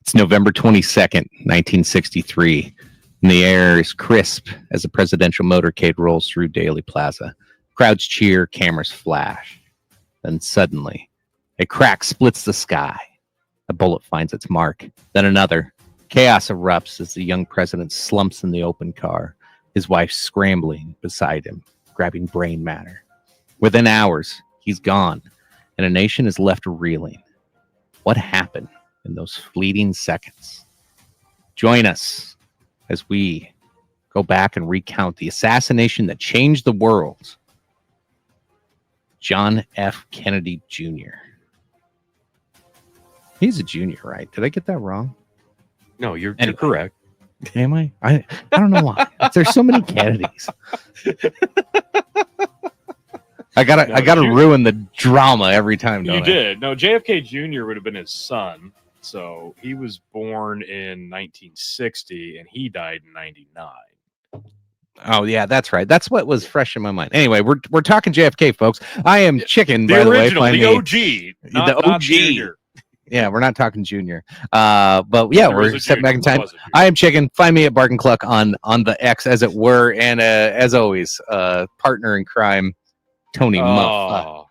It's November 22nd, 1963, and the air is crisp as a presidential motorcade rolls through Daly Plaza. Crowds cheer, cameras flash. Then suddenly, a crack splits the sky. A bullet finds its mark. Then another. Chaos erupts as the young president slumps in the open car, his wife scrambling beside him, grabbing brain matter. Within hours, he's gone, and a nation is left reeling. What happened in those fleeting seconds? Join us as we go back and recount the assassination that changed the world. John F. Kennedy Jr. He's a junior, right? Did I get that wrong? No, you're correct. Am I? I don't know why. There's so many Kennedys. I gotta ruin the drama every time. You did. No, JFK Jr. would have been his son. So he was born in 1960 and he died in 99. Oh yeah, that's right. That's what was fresh in my mind. Anyway, we're talking JFK, folks. I am Chicken, the by original, the way. The OG, the OG. Junior. Yeah, we're not talking Junior. But yeah, we're stepping back in time. I am Chicken. Find me at Bark and Cluck on the X, as it were, and as always, partner in crime, Tony Muff.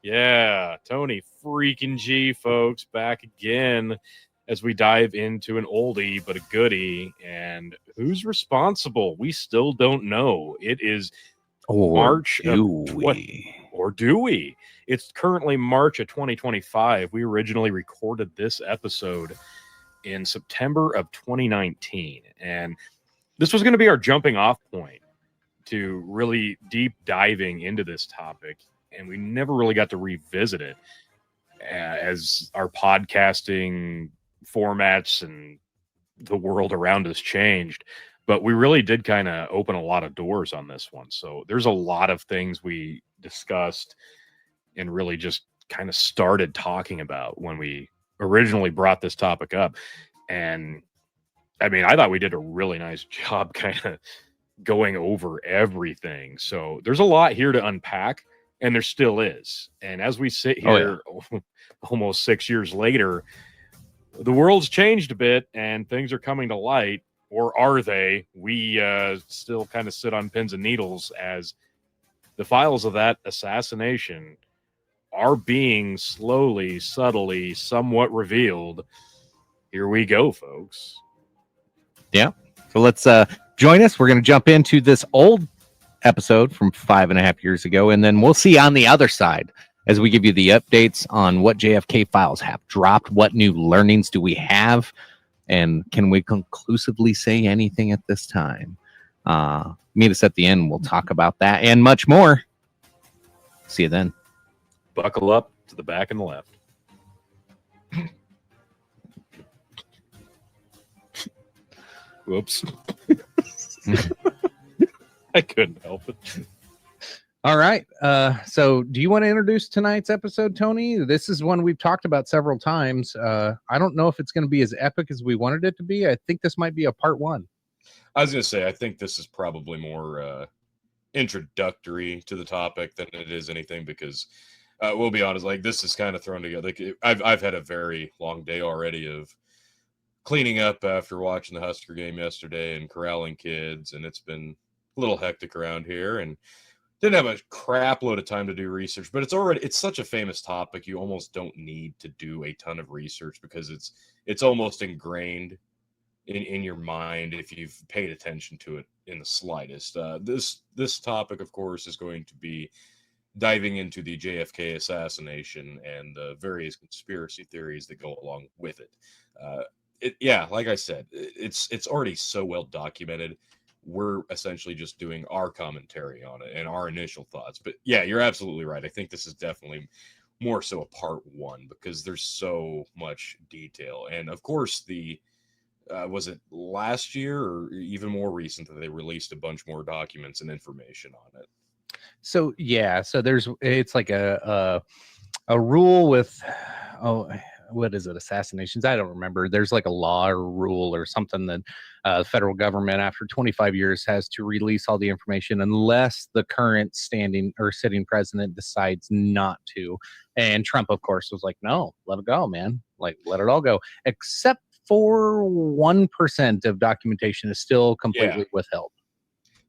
Yeah, Tony freaking G, folks, back again as we dive into an oldie but a goodie. And who's responsible? We still don't know. It is March or do we? It's currently March of 2025. We originally recorded this episode in September of 2019. And this was going to be our jumping off point to really deep diving into this topic. And we never really got to revisit it as our podcasting formats and the world around us changed. But we really did kind of open a lot of doors on this one. So there's a lot of things we discussed and really just kind of started talking about when we originally brought this topic up. And I mean, I thought we did a really nice job kind of going over everything. So there's a lot here to unpack. And there still is. And as we sit here almost 6 years later, the world's changed a bit and things are coming to light. Or are they? We still kind of sit on pins and needles as the files of that assassination are being slowly, subtly, somewhat revealed. Here we go, folks. Yeah. So let's join us. We're going to jump into this old episode from 5.5 years ago, and then we'll see on the other side as we give you the updates on what JFK files have dropped, what new learnings do we have, and can we conclusively say anything at this time? Meet us at the end. We'll talk about that and much more. See you then. Buckle up to the back and the left. Whoops. I couldn't help it. All right. So do you want to introduce tonight's episode, Tony? This is one we've talked about several times. I don't know if it's going to be as epic as we wanted it to be. I think this might be a part one. I was going to say, I think this is probably more introductory to the topic than it is anything, because we'll be honest, like, this is kind of thrown together. I've had a very long day already of cleaning up after watching the Husker game yesterday and corralling kids, and it's been a little hectic around here, and didn't have a crap load of time to do research, but it's such a famous topic, you almost don't need to do a ton of research because it's almost ingrained in your mind if you've paid attention to it in the slightest. This topic, of course, is going to be diving into the JFK assassination and the various conspiracy theories that go along with it. Like I said, it's already so well documented. We're essentially just doing our commentary on it and our initial thoughts. But yeah, you're absolutely right. I think this is definitely more so a part one because there's so much detail. And of course, the was it last year or even more recent that they released a bunch more documents and information on it? So yeah, so it's like a rule with, oh, what is it, assassinations, I don't remember. There's like a law or rule or something that the federal government after 25 years has to release all the information unless the current standing or sitting president decides not to. And Trump, of course, was like, no, let it go, man, like let it all go, except for 1% of documentation is still completely withheld.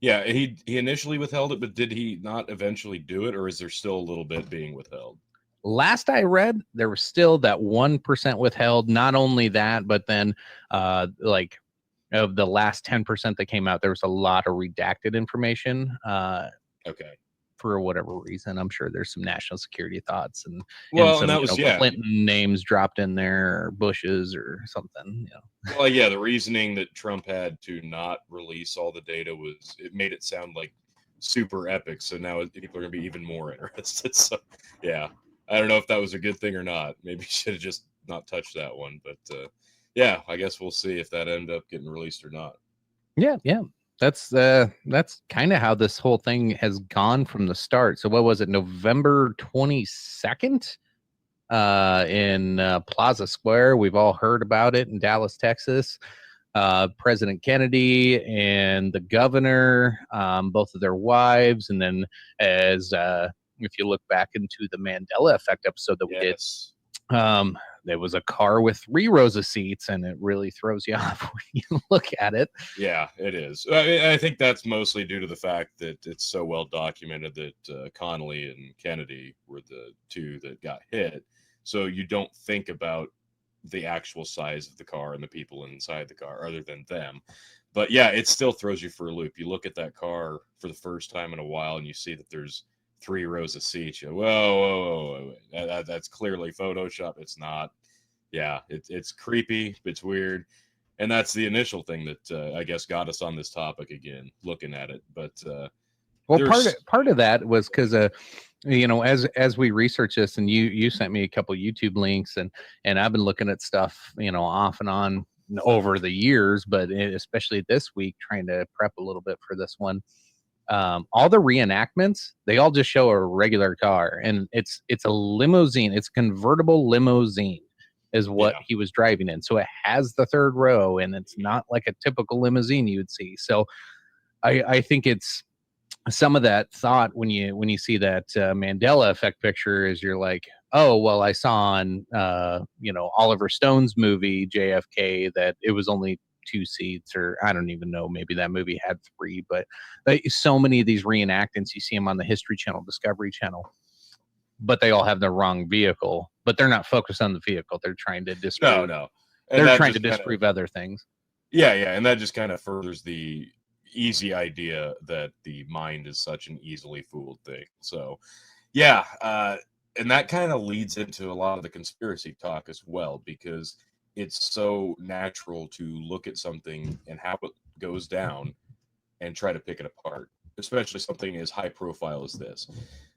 Yeah, he initially withheld it, but did he not eventually do it, or is there still a little bit being withheld? Last I read, there was still that 1% withheld. Not only that, but then like of the last 10% that came out, there was a lot of redacted information. Okay. For whatever reason, I'm sure there's some national security thoughts and Well, and some that was Clinton names dropped in there, or Bush's or something. Well, yeah, the reasoning that Trump had to not release all the data was it made it sound like super epic. So now people are going to be even more interested. So, yeah, I don't know if that was a good thing or not. Maybe should have just not touched that one. But yeah, I guess we'll see if that ended up getting released or not. Yeah, yeah. That's kind of how this whole thing has gone from the start. So what was it, November 22nd? In Plaza Square. We've all heard about it in Dallas, Texas. President Kennedy and the governor, both of their wives, and then as if you look back into the Mandela Effect episode that we did, there was a car with 3 rows of seats, and it really throws you off when you look at it. Yeah, it is. I think that's mostly due to the fact that it's so well documented that Connolly and Kennedy were the two that got hit. So you don't think about the actual size of the car and the people inside the car other than them. But yeah, it still throws you for a loop. You look at that car for the first time in a while and you see that there's 3 rows of seats. You go, whoa. That's clearly Photoshop. It's not. Yeah, it's creepy. It's weird. And that's the initial thing that I guess got us on this topic again, looking at it. But well, part of that was because as we research this, and you sent me a couple YouTube links, and I've been looking at stuff off and on over the years, but especially this week trying to prep a little bit for this one. All the reenactments, they all just show a regular car, and it's a limousine. It's convertible limousine is what he was driving in. So it has the 3rd row, and it's not like a typical limousine you would see. So I think it's some of that thought when you see that Mandela Effect picture is you're like, oh, well, I saw on Oliver Stone's movie JFK that it was only 2 seats, or I don't even know, maybe that movie had 3, but so many of these reenactments, you see them on the History Channel, Discovery Channel, but they all have the wrong vehicle, but they're not focused on the vehicle. They're trying to disprove. No. And they're trying to disprove other things. Yeah, and that just kind of furthers the easy idea that the mind is such an easily fooled thing. So, yeah, and that kind of leads into a lot of the conspiracy talk as well, because it's so natural to look at something and how it goes down and try to pick it apart, especially something as high profile as this.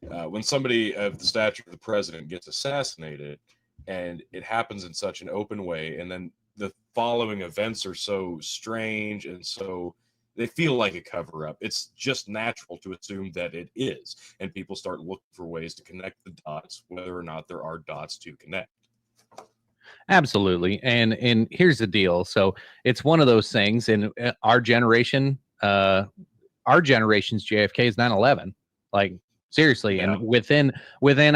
When somebody of the stature of the president gets assassinated and it happens in such an open way, and then the following events are so strange and so they feel like a cover up, it's just natural to assume that it is. And people start looking for ways to connect the dots, whether or not there are dots to connect. Absolutely. And here's the deal. So it's one of those things in our generation, our generation's JFK is 9/11. Like seriously, and within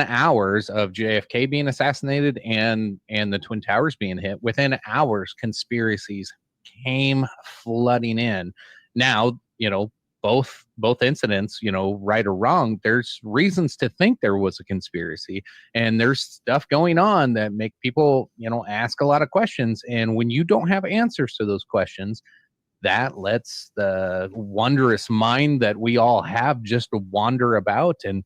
hours of JFK being assassinated and the Twin Towers being hit, within hours conspiracies came flooding in. Now, both incidents, right or wrong, there's reasons to think there was a conspiracy, and there's stuff going on that make people, ask a lot of questions. And when you don't have answers to those questions, that lets the wondrous mind that we all have just wander about. And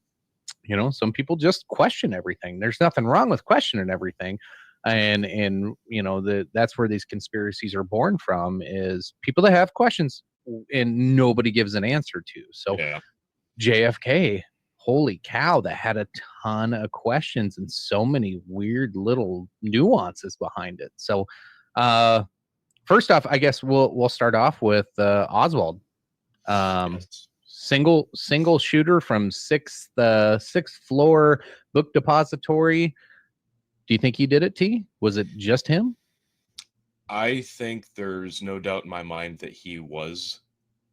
some people just question everything. There's nothing wrong with questioning everything. And that's where these conspiracies are born from, is people that have questions and nobody gives an answer to. So JFK, holy cow, that had a ton of questions and so many weird little nuances behind it. So, first off, I guess we'll start off with Oswald. Yes. Single shooter from sixth floor book depository. Do you think he did it, T? Was it just him? I think there's no doubt in my mind that he was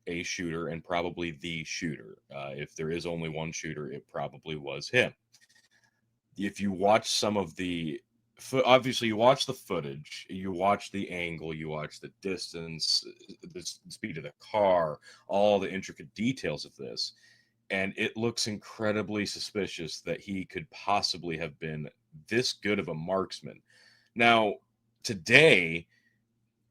a shooter and probably the shooter. If there is only one shooter, it probably was him. If you watch some of the obviously you watch the footage, you watch the angle, you watch the distance, the speed of the car, all the intricate details of this, and it looks incredibly suspicious that he could possibly have been this good of a marksman. Now, today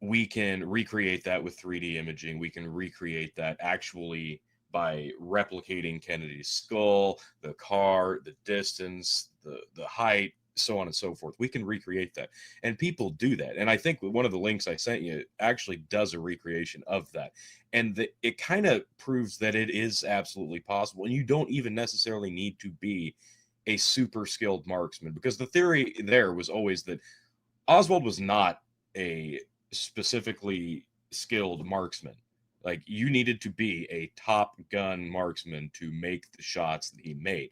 we can recreate that with 3D imaging. We can recreate that actually by replicating Kennedy's skull, the car, the distance, the height, so on and so forth. We can recreate that. And people do that. And I think one of the links I sent you actually does a recreation of that. And it kind of proves that it is absolutely possible. And you don't even necessarily need to be a super skilled marksman, because the theory there was always that Oswald was not a specifically skilled marksman. Like, you needed to be a top gun marksman to make the shots that he made.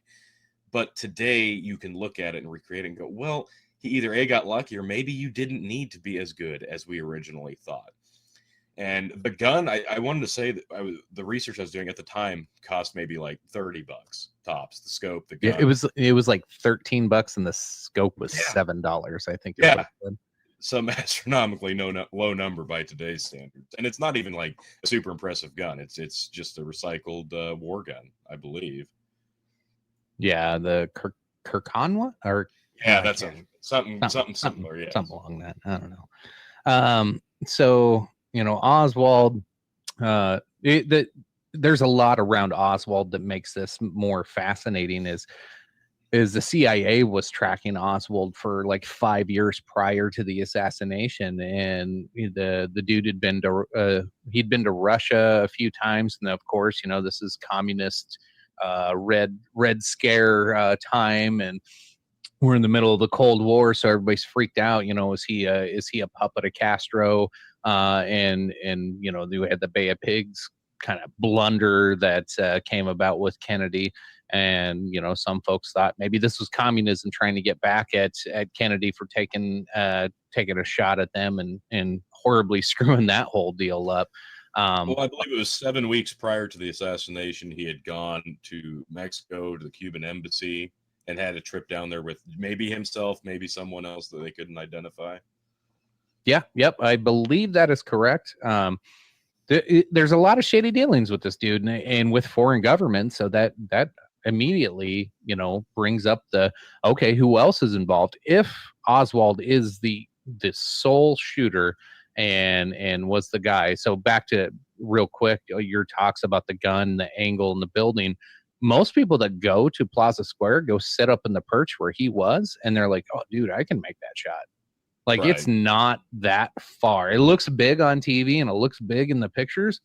But today you can look at it and recreate it and go, well, he either A, got lucky, or maybe you didn't need to be as good as we originally thought. And the gun, I wanted to say that the research I was doing at the time cost maybe like $30 tops. The scope, the Yeah, gun. it was like $13 and the scope was $7. I think. Yeah. Some astronomically low number by today's standards, and it's not even like a super impressive gun. It's just a recycled war gun, I believe. Yeah, the Kirkonwa or Yeah, that's something similar. Yeah, something along that. I don't know. So Oswald. There's a lot around Oswald that makes this more fascinating. Is the CIA was tracking Oswald for like 5 years prior to the assassination, and the dude had been to he'd been to Russia a few times, and of course, this is communist red scare time, and we're in the middle of the Cold War, so everybody's freaked out. Is he a puppet of Castro? And we had the Bay of Pigs kind of blunder that came about with Kennedy. And some folks thought maybe this was communism trying to get back at Kennedy for taking a shot at them and horribly screwing that whole deal up. Well, I believe it was 7 weeks prior to the assassination. He had gone to Mexico, to the Cuban embassy, and had a trip down there with maybe himself, maybe someone else that they couldn't identify. Yeah, yep, I believe that is correct. There's a lot of shady dealings with this dude and with foreign governments, so that immediately brings up okay, who else is involved? If Oswald is the sole shooter and was the guy. So back to real quick your talks about the gun, the angle, and the building. Most people that go to Plaza Square go sit up in the perch where he was, and they're like, oh dude, I can make that shot. Like, Right. it's not that far. It looks big on TV and it looks big in the pictures,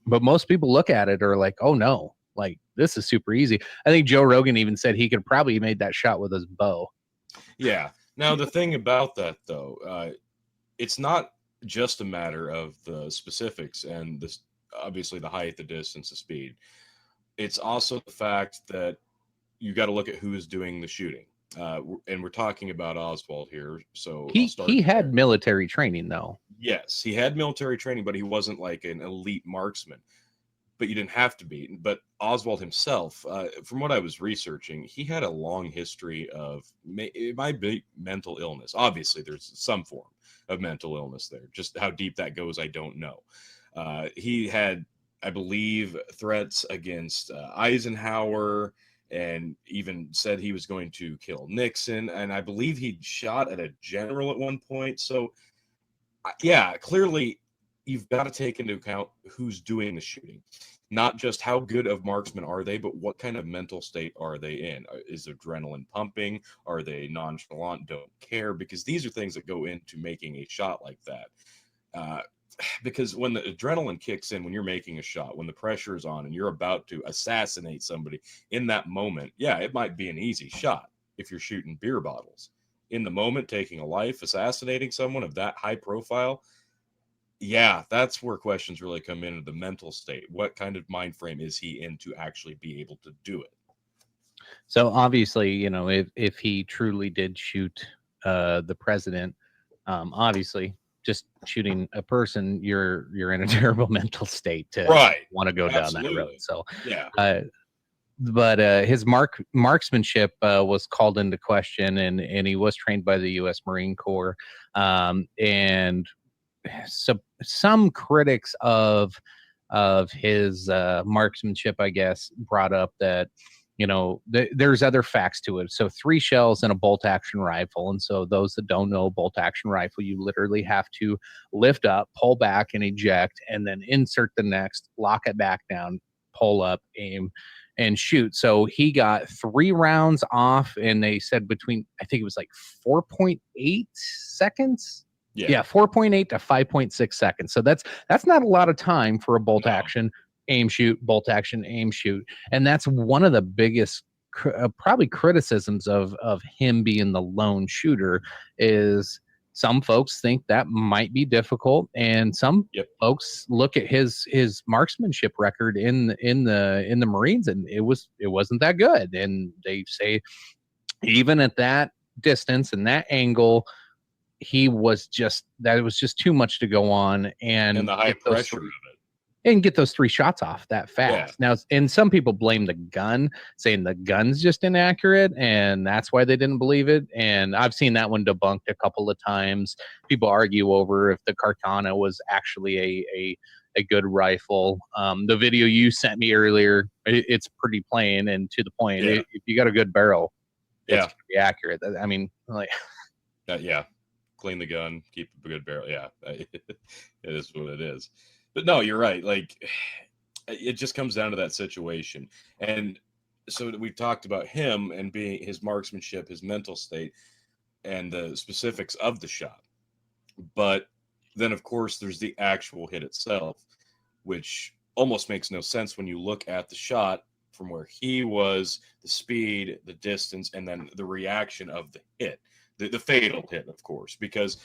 but most people look at it are like, oh no, like this is super easy. I think Joe Rogan even said he could probably have made that shot with his bow. Yeah. Now, the thing about that, though, it's not just a matter of the specifics and this, obviously the height, the distance, the speed. It's also the fact that you got to look at who is doing the shooting. And we're talking about Oswald here, so I'll start he had there. military training though. Yes, he had military training, but he wasn't like an elite marksman. But you didn't have to be. But Oswald himself, from what I was researching, he had a long history of it might be mental illness. Obviously, there's some form of mental illness there. Just how deep that goes, I don't know. He had, I believe, threats against Eisenhower, and even said he was going to kill Nixon. And I believe he shot at a general at one point. So, yeah, clearly you've got to take into account who's doing the shooting. Not just how good of marksmen are they, but what kind of mental state are they in? Is adrenaline pumping? Are they nonchalant, don't care? Because these are things that go into making a shot like that. because when the adrenaline kicks in, when you're making a shot, when the pressure is on and you're about to assassinate somebody in that moment, yeah, it might be an easy shot if you're shooting beer bottles. In the moment, taking a life, assassinating someone of that high profile, yeah, that's where questions really come into the mental state. What kind of mind frame is he in to actually be able to do it? So obviously, if he truly did shoot the president, obviously, just shooting a person, you're in a terrible mental state to Right. want to go down that road. Absolutely. So, Yeah. but his marksmanship was called into question, and he was trained by the U.S. Marine Corps, and so some critics of his marksmanship, I guess, brought up that there's other facts to it. So 3 shells in a bolt action rifle, and so those that don't know, bolt action rifle, you literally have to lift up, pull back, and eject, and then insert the next, lock it back down, pull up, aim, and shoot. So he got 3 rounds off, and they said between, I think it was like 4.8 seconds. Yeah, 4.8 to 5.6 seconds. So that's not a lot of time for a bolt action, aim, shoot, bolt action, aim, shoot. And that's one of the biggest probably criticisms of him being the lone shooter is some folks think that might be difficult, and some folks look at his marksmanship record in the Marines, and it wasn't that good. And they say even at that distance and that angle, it was just too much to go on and the high pressure of it. And get those 3 shots off that fast. Yeah. Now, and some people blame the gun, saying the gun's just inaccurate, and that's why they didn't believe it. And I've seen that one debunked a couple of times. People argue over if the Carcana was actually a good rifle. The video you sent me earlier, it's pretty plain and to the point. Yeah. If you got a good barrel, it's Yeah. going to be accurate. I mean, like, yeah. Clean the gun, keep a good barrel. Yeah, it is what it is. But no, you're right. Like, it just comes down to that situation. And so we talked about him and being his marksmanship, his mental state, and the specifics of the shot. But then, of course, there's the actual hit itself, which almost makes no sense when you look at the shot from where he was, the speed, the distance, and then the reaction of the hit. The fatal hit, of course, because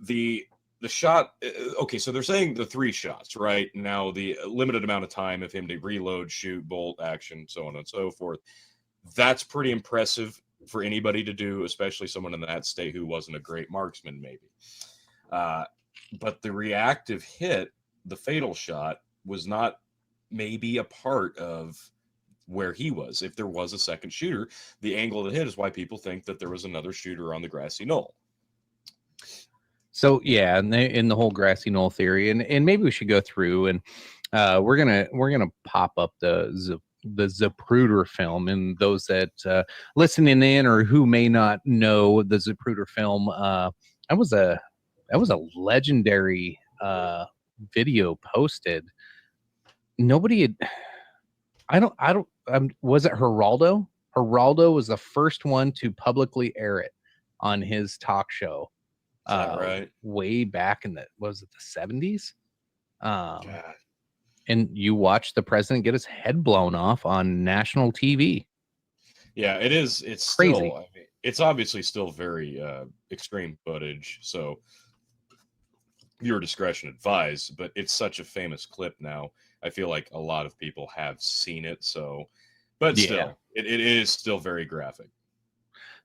the shot. Okay, so they're saying the 3 shots, right? Now the limited amount of time of him to reload, shoot, bolt, action, so on and so forth. That's pretty impressive for anybody to do, especially someone in that state who wasn't a great marksman, maybe. But the reactive hit, the fatal shot, was not maybe a part of where he was. If there was a second shooter, the angle of the hit is why people think that there was another shooter on the grassy knoll. So yeah, in the whole grassy knoll theory, and maybe we should go through, and we're gonna pop up the Zapruder film, and those that listening in or who may not know the Zapruder film, that was a legendary video posted. Nobody had. Was it Geraldo? Geraldo was the first one to publicly air it on his talk show. Is that right? Way back in the 70s. And you watched the president get his head blown off on national TV. Yeah, it is. It's crazy. Still, I mean, it's obviously still very extreme footage. So viewer discretion advised, but it's such a famous clip now. I feel like a lot of people have seen it. So, but still, it is still very graphic.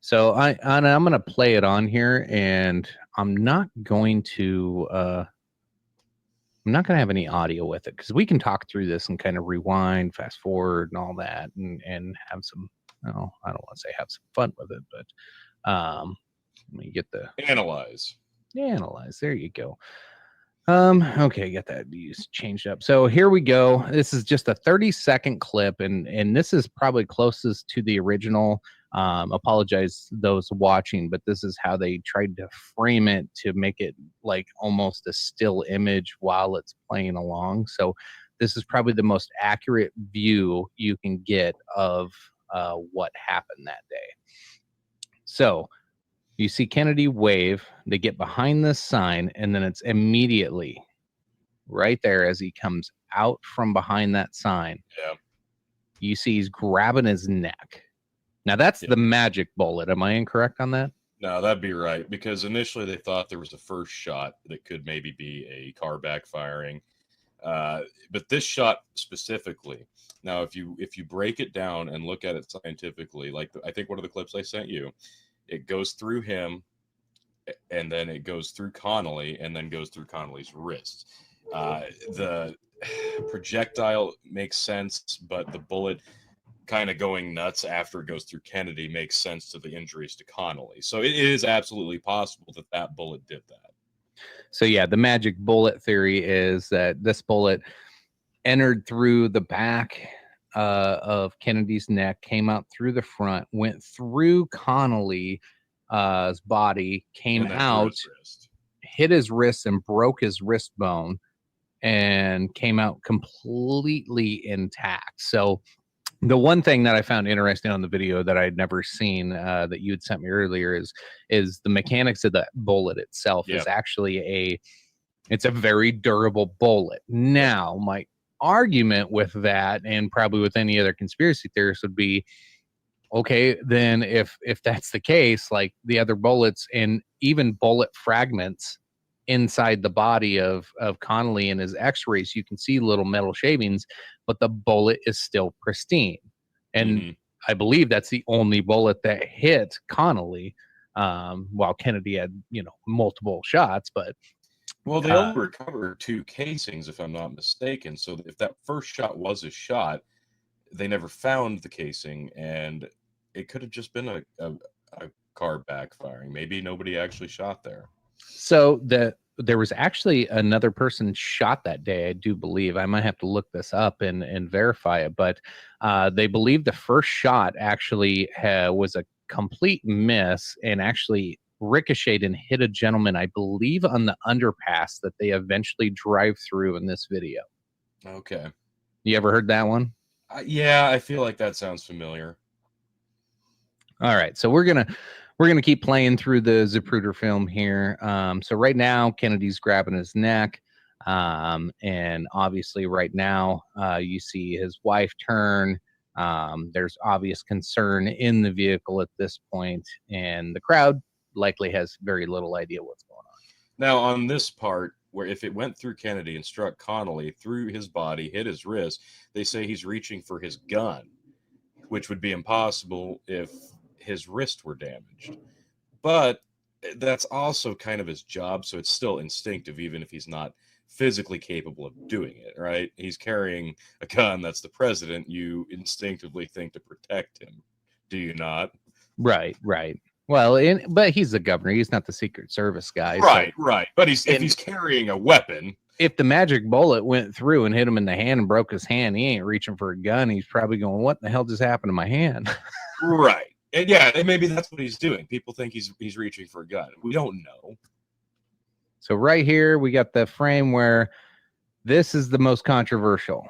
So I'm going to play it on here, and I'm not going to have any audio with it because we can talk through this and kind of rewind, fast forward, and all that, and have some. I don't want to say have some fun with it, but let me get the analyze. There you go. Okay, get that changed up. So here we go. This is just a 30-second clip, and this is probably closest to the original. Apologize those watching, but this is how they tried to frame it to make it like almost a still image while it's playing along. So this is probably the most accurate view you can get of what happened that day. So you see Kennedy wave, they get behind this sign, and then it's immediately right there as he comes out from behind that sign. Yeah. You see he's grabbing his neck. Now that's Yeah. the magic bullet. Am I incorrect on that? No, that'd be right, because initially they thought there was a first shot that could maybe be a car backfiring. But this shot specifically, now if you break it down and look at it scientifically, like I think one of the clips I sent you, it goes through him, and then it goes through Connolly, and then goes through Connolly's wrist. The projectile makes sense, but the bullet kind of going nuts after it goes through Kennedy makes sense to the injuries to Connolly. So it is absolutely possible that that bullet did that. So yeah, the magic bullet theory is that this bullet entered through the back of Kennedy's neck, came out through the front, went through Connolly's body, came And then out, his wrist. hit his wrist and broke his wrist bone, and came out completely intact. So the one thing that I found interesting on the video that I'd never seen that you had sent me earlier is the mechanics of the bullet itself is actually it's a very durable bullet. Now, my argument with that, and probably with any other conspiracy theorist, would be, okay, then if that's the case, like the other bullets and even bullet fragments inside the body of Connolly in his x-rays, you can see little metal shavings, but the bullet is still pristine. And I believe that's the only bullet that hit Connolly, while Kennedy had, multiple shots. But well, they only recovered 2 casings, if I'm not mistaken. So if that first shot was a shot, they never found the casing, and it could have just been a car backfiring. Maybe nobody actually shot there. So there was actually another person shot that day, I do believe. I might have to look this up and verify it, but they believe the first shot actually was a complete miss and actually ricocheted and hit a gentleman, I believe, on the underpass that they eventually drive through in this video. Okay. You ever heard that one? Yeah, I feel like that sounds familiar. All right, so we're gonna keep playing through the Zapruder film here. So right now, Kennedy's grabbing his neck, and obviously, right now, you see his wife turn. There's obvious concern in the vehicle at this point, and the crowd likely has very little idea what's going on. Now, on this part, where if it went through Kennedy and struck Connolly through his body, hit his wrist, they say he's reaching for his gun, which would be impossible if his wrist were damaged. But that's also kind of his job, so it's still instinctive, even if he's not physically capable of doing it, right? He's carrying a gun, that's the president. You instinctively think to protect him, do you not? Right. Well, but he's the governor. He's not the Secret Service guy. Right. But if And- he's carrying a weapon, if the magic bullet went through and hit him in the hand and broke his hand, he ain't reaching for a gun. He's probably going, "What the hell just happened to my hand?" right? And yeah, and maybe that's what he's doing. People think he's reaching for a gun. We don't know. So right here, we got the frame where this is the most controversial.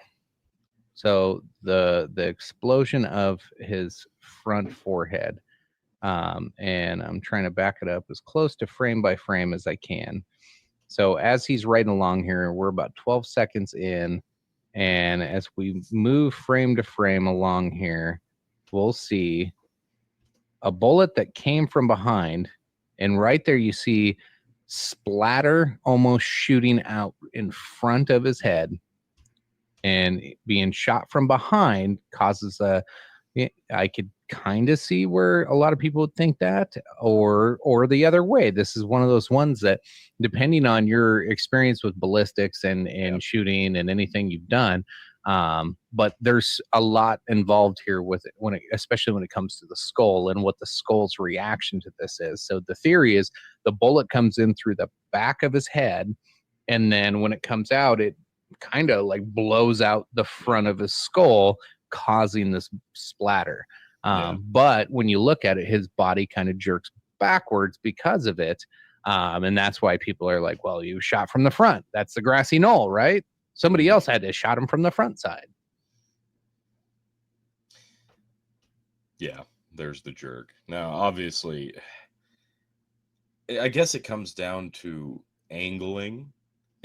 So the explosion of his front forehead, and I'm trying to back it up as close to frame by frame as I can. So as he's riding along here, we're about 12 seconds in, and as we move frame to frame along here, we'll see a bullet that came from behind, and right there you see splatter almost shooting out in front of his head, and being shot from behind causes I could kind of see where a lot of people would think that, or the other way. This is one of those ones that, depending on your experience with ballistics and shooting and anything you've done, but there's a lot involved here with it, especially when it comes to the skull and what the skull's reaction to this is. So the theory is the bullet comes in through the back of his head, and then when it comes out, it kind of like blows out the front of his skull, causing this splatter. But when you look at it, his body kind of jerks backwards because of it. And that's why people are like, well, you shot from the front. That's the grassy knoll, right? Somebody else had to shot him from the front side. Yeah, there's the jerk. Now, obviously, I guess it comes down to angling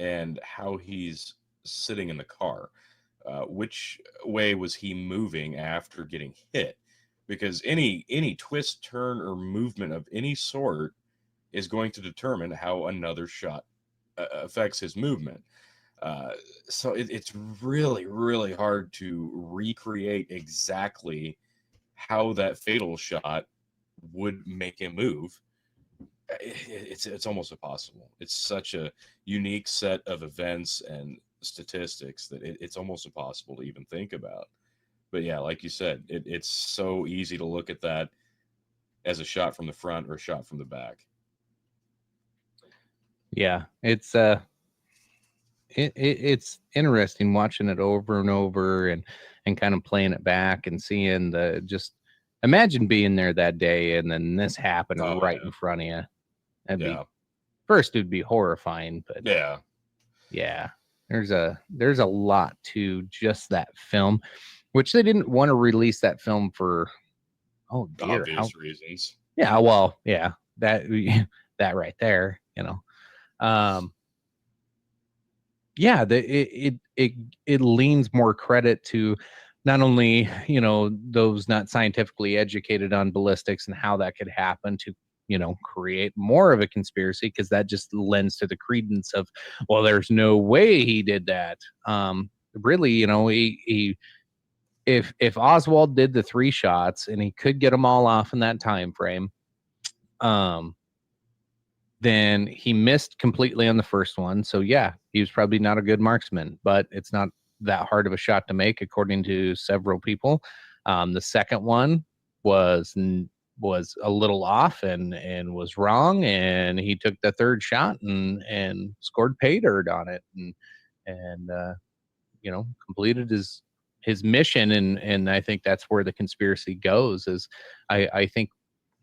and how he's sitting in the car. Which way was he moving after getting hit? Because any twist, turn, or movement of any sort is going to determine how another shot affects his movement. Uh, so it's really, really hard to recreate exactly how that fatal shot would make him move. It's almost impossible. It's such a unique set of events and statistics that it's almost impossible to even think about. But yeah, like you said, it's so easy to look at that as a shot from the front or a shot from the back. Yeah, it's interesting watching it over and over and kind of playing it back and seeing the just imagine being there that day and then this happened Oh right yeah, in front of you. That'd be yeah, first it'd be horrifying, but yeah. yeah, there's a lot to just that film, which they didn't want to release that film for oh dear how Obvious reasons. yeah well yeah that that right there um yeah it leans more credit to not only those not scientifically educated on ballistics and how that could happen to create more of a conspiracy because that just lends to the credence of well there's no way he did that really he if Oswald did the 3 shots and he could get them all off in that time frame um then he missed completely on the first one. So yeah, he was probably not a good marksman, but it's not that hard of a shot to make, according to several people. The second one was was a little off and was wrong, and he took the third shot and scored pay dirt on it and completed his mission. And I think that's where the conspiracy goes. Is I think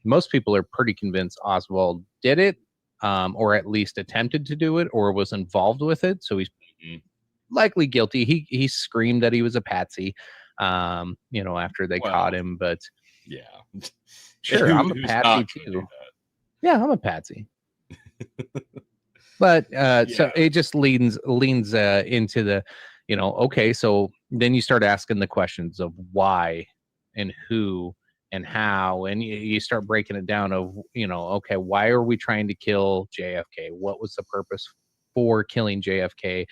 most people are pretty convinced Oswald did it, or at least attempted to do it, or was involved with it. So he's Mhm. likely guilty. He screamed that he was a patsy, after they caught Well, him. But yeah. sure, I'm a Who's patsy not going to do too. Yeah, I'm a patsy. But that? so Yeah. it just leans into the, okay, so then you start asking the questions of why and who and how, and you start breaking it down of, okay, why are we trying to kill JFK? What was the purpose for killing JFK?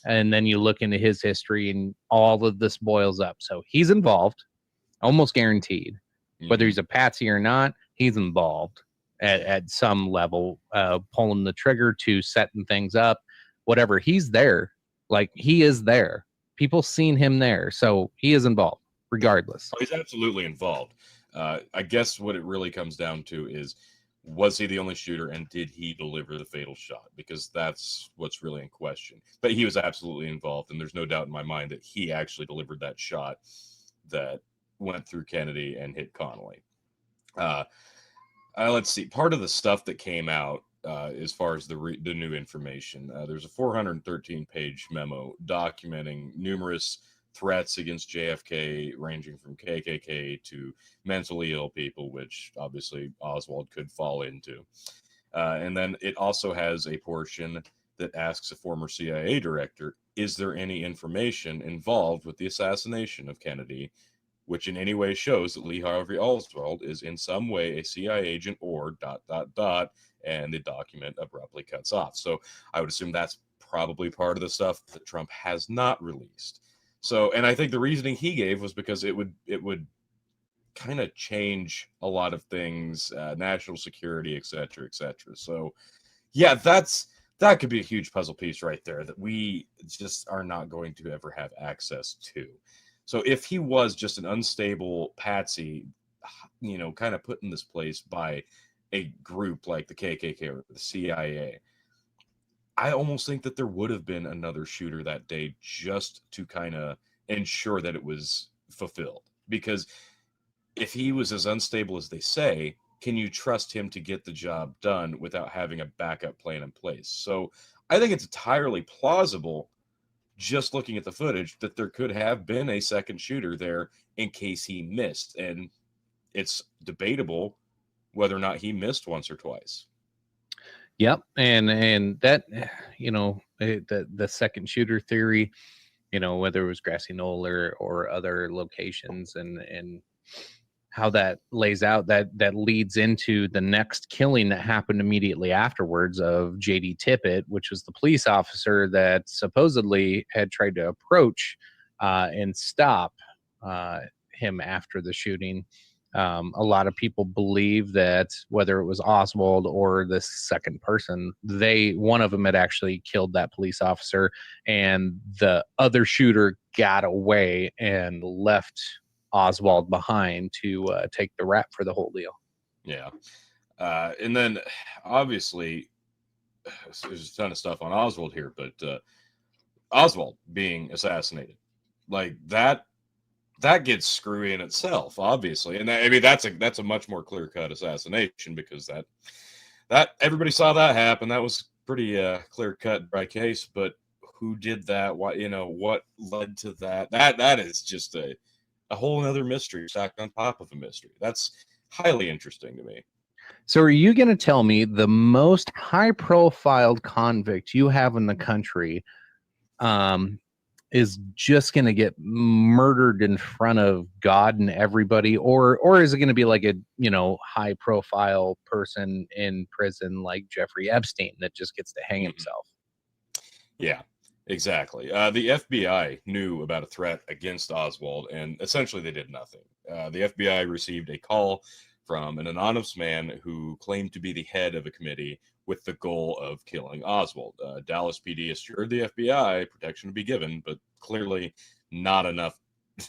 And then you look into his history and all of this boils up. So he's involved, almost guaranteed. Whether Mhm. he's a patsy or not, he's involved at some level, pulling the trigger to setting things up, whatever. He's there. Like he is there. People seen him there. So he is involved regardless. Oh, he's absolutely involved. I guess what it really comes down to is was he the only shooter and did he deliver the fatal shot? Because that's what's really in question. But he was absolutely involved, and there's no doubt in my mind that he actually delivered that shot that went through Kennedy and hit Connolly. Uh, let's see. Part of the stuff that came out as far as the new information, there's a 413-page memo documenting numerous threats against JFK, ranging from KKK to mentally ill people, which obviously Oswald could fall into. And then it also has a portion that asks a former CIA director, is there any information involved with the assassination of Kennedy which in any way shows that Lee Harvey Oswald is in some way a CIA agent or ... and the document abruptly cuts off. So I would assume that's probably part of the stuff that Trump has not released. So, and I think the reasoning he gave was because it would kind of change a lot of things, national security, et cetera, et cetera. So, yeah, that could be a huge puzzle piece right there that we just are not going to ever have access to. So if he was just an unstable patsy, kind of put in this place by a group like the KKK or the CIA, I almost think that there would have been another shooter that day just to kind of ensure that it was fulfilled. Because if he was as unstable as they say, can you trust him to get the job done without having a backup plan in place? So I think it's entirely plausible, just looking at the footage, that there could have been a second shooter there in case he missed. And it's debatable whether or not he missed once or twice. Yep. And that, the second shooter theory, whether it was Grassy Knoll or other locations, and how that lays out, that leads into the next killing that happened immediately afterwards of JD Tippett, which was the police officer that supposedly had tried to approach and stop him after the shooting. A lot of people believe that whether it was Oswald or the second person, one of them had actually killed that police officer, and the other shooter got away and left Oswald behind to take the rap for the whole deal. Yeah. And then obviously there's a ton of stuff on Oswald here, but Oswald being assassinated, like that gets screwy in itself, obviously. And I mean, that's a much more clear-cut assassination, because that everybody saw that happen. That was pretty clear-cut, dry case. But who did that? What what led to that? That is just a whole other mystery stacked on top of a mystery. That's highly interesting to me. So are you going to tell me the most high-profile convict you have in the country is just going to get murdered in front of God and everybody, or is it going to be like a high-profile person in prison like Jeffrey Epstein that just gets to hang himself? Yeah, exactly. The FBI knew about a threat against Oswald, and essentially they did nothing. The FBI received a call from an anonymous man who claimed to be the head of a committee with the goal of killing Oswald. Dallas PD assured the FBI protection would be given, but clearly not enough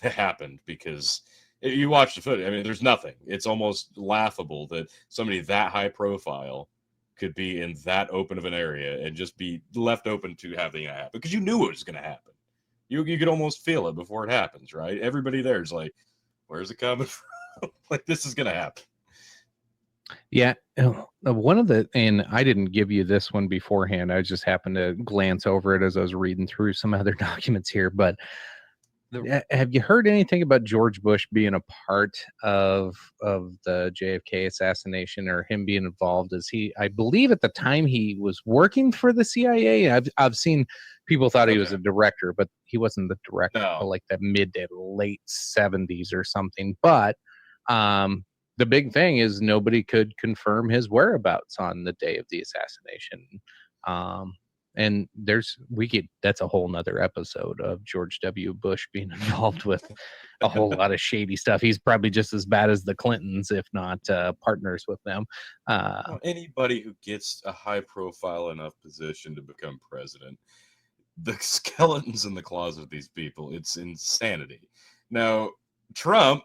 happened, because you watch the footage. I mean, there's nothing. It's almost laughable that somebody that high profile could be in that open of an area and just be left open to having it happen, because you knew it was going to happen. You could almost feel it before it happens, right? Everybody there is like, where's it coming from? Like, this is going to happen. Yeah. And I didn't give you this one beforehand. I just happened to glance over it as I was reading through some other documents here. But have you heard anything about George Bush being a part of the JFK assassination, or him being involved? I believe at the time he was working for the CIA. I've seen people thought he was a director, but he wasn't the director until like the mid to late 70s or something. But the big thing is nobody could confirm his whereabouts on the day of the assassination. And that's a whole nother episode of George W. Bush being involved with a whole lot of shady stuff. He's probably just as bad as the Clintons, if not partners with them. Anybody who gets a high profile enough position to become president, the skeletons in the closet of these people, it's insanity. Now, Trump,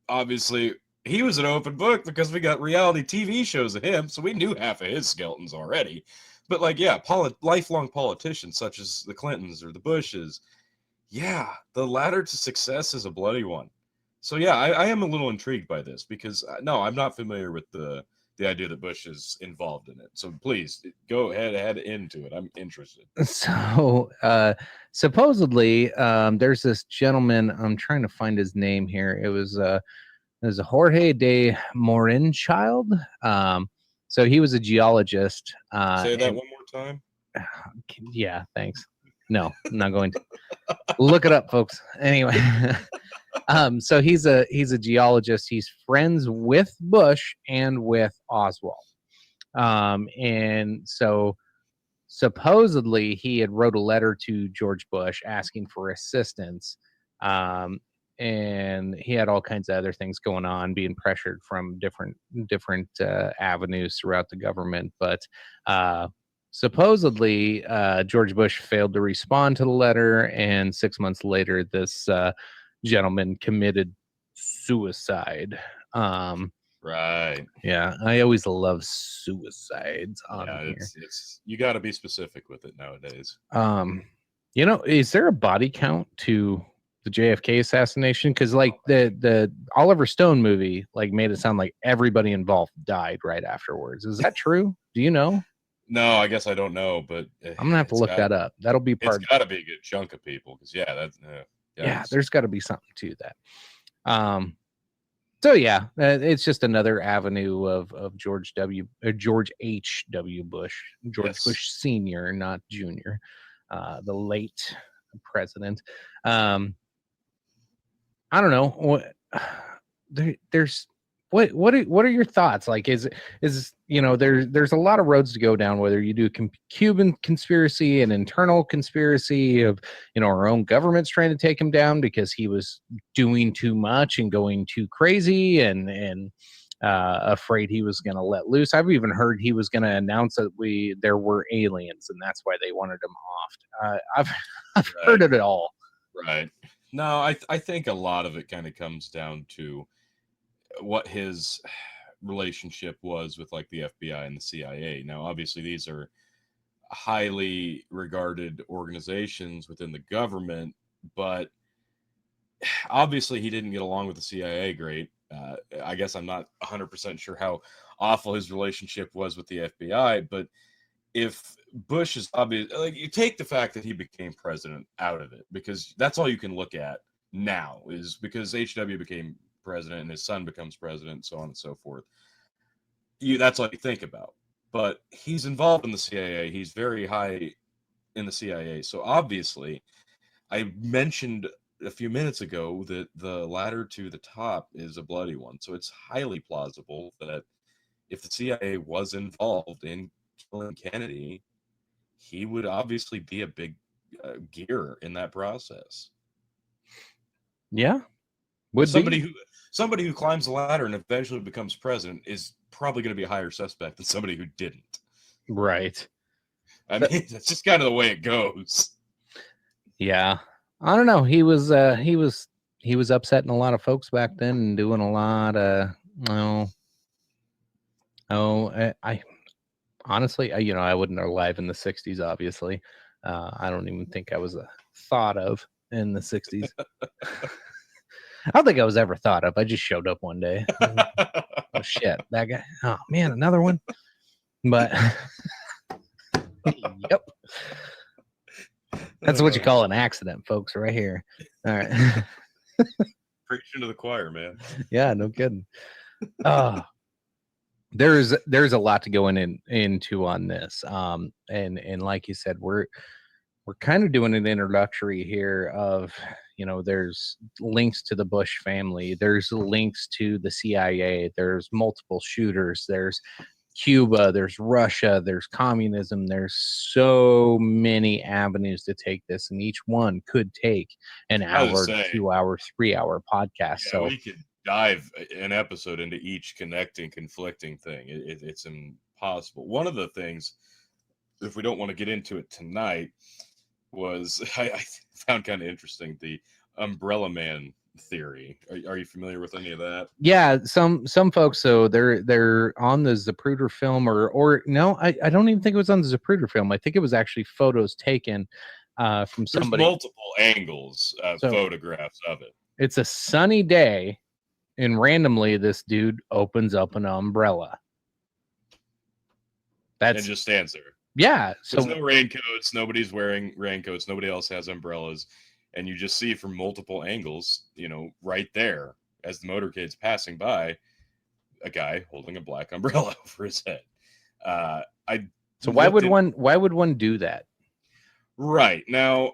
obviously, he was an open book because we got reality TV shows of him, so we knew half of his skeletons already. But like, yeah, lifelong politicians such as the Clintons or the Bushes, yeah, the ladder to success is a bloody one. So yeah, I am a little intrigued by this, because no, I'm not familiar with the idea that Bush is involved in it. So please go head into it. I'm interested. So supposedly, there's this gentleman. I'm trying to find his name here. It was Jorge de Morinchild. So he was a geologist. Say that one more time. Yeah, thanks. No, I'm not going to. Look it up, folks. Anyway, so he's a geologist. He's friends with Bush and with Oswald. And so supposedly he had wrote a letter to George Bush asking for assistance. And he had all kinds of other things going on, being pressured from different avenues throughout the government. But supposedly George Bush failed to respond to the letter, and 6 months later, this gentleman committed suicide. Right. Yeah, I always love suicides on here. It's you got to be specific with it nowadays. Is there a body count to the JFK assassination? Because like the Oliver Stone movie like made it sound like everybody involved died right afterwards. Is that true? Do you know? No, I guess I don't know, but I'm gonna have to look that up. That'll be part. It's got to be a good chunk of people, because there's got to be something to that. So yeah, it's just another avenue of George H.W. Bush, George Yes. Bush Senior, not Junior, the late president. I don't know what there's what are your thoughts? Like, is there's a lot of roads to go down. Whether you do Cuban conspiracy, an internal conspiracy of our own government's trying to take him down because he was doing too much and going too crazy and afraid he was going to let loose. I've even heard he was going to announce that there were aliens and that's why they wanted him off. I've heard it all. Right. No, I think a lot of it kind of comes down to what his relationship was with like the FBI and the CIA. Now, obviously, these are highly regarded organizations within the government, but obviously he didn't get along with the CIA great. I guess I'm not 100% sure how awful his relationship was with the FBI, but if Bush is obvious, like you take the fact that he became president out of it, because that's all you can look at now is because HW became president and his son becomes president, so on and so forth. That's all you think about. But he's involved in the CIA. He's very high in the CIA. So obviously, I mentioned a few minutes ago that the ladder to the top is a bloody one. So it's highly plausible that if the CIA was involved in killing Kennedy, he would obviously be a big gear in that process. Yeah, would somebody be. who climbs the ladder and eventually becomes president is probably going to be a higher suspect than somebody who didn't. Right. I mean, that's just kind of the way it goes. Yeah, I don't know. He was upsetting a lot of folks back then and doing a lot of I honestly, I wasn't alive in the 60s, obviously. I don't even think I was thought of in the 60s. I don't think I was ever thought of. I just showed up one day. Oh shit, that guy. Oh man, another one. But yep. That's what you call an accident, folks, right here. All right. Preaching to the choir, man. Yeah, no kidding. There's a lot to go into on this. And like you said, we're kind of doing an introductory here of, there's links to the Bush family, there's links to the CIA, there's multiple shooters, there's Cuba, there's Russia, there's communism, there's so many avenues to take this, and each one could take an hour, 2 hour, 3 hour podcast. Yeah, so we could dive an episode into each connecting, conflicting thing. It's impossible. One of the things, if we don't want to get into it tonight, was I found kind of interesting the Umbrella Man theory. Are you familiar with any of that? Yeah, some folks. So they're on the Zapruder film, or no, I don't even think it was on the Zapruder film. I think it was actually photos taken from somebody. There's multiple angles, photographs of it. It's a sunny day, and randomly this dude opens up an umbrella. And just stands there. Yeah. So there's no raincoats. Nobody's wearing raincoats. Nobody else has umbrellas. And you just see from multiple angles, right there as the motorcade's passing by, a guy holding a black umbrella over his head. Why would one do that? Right. Now,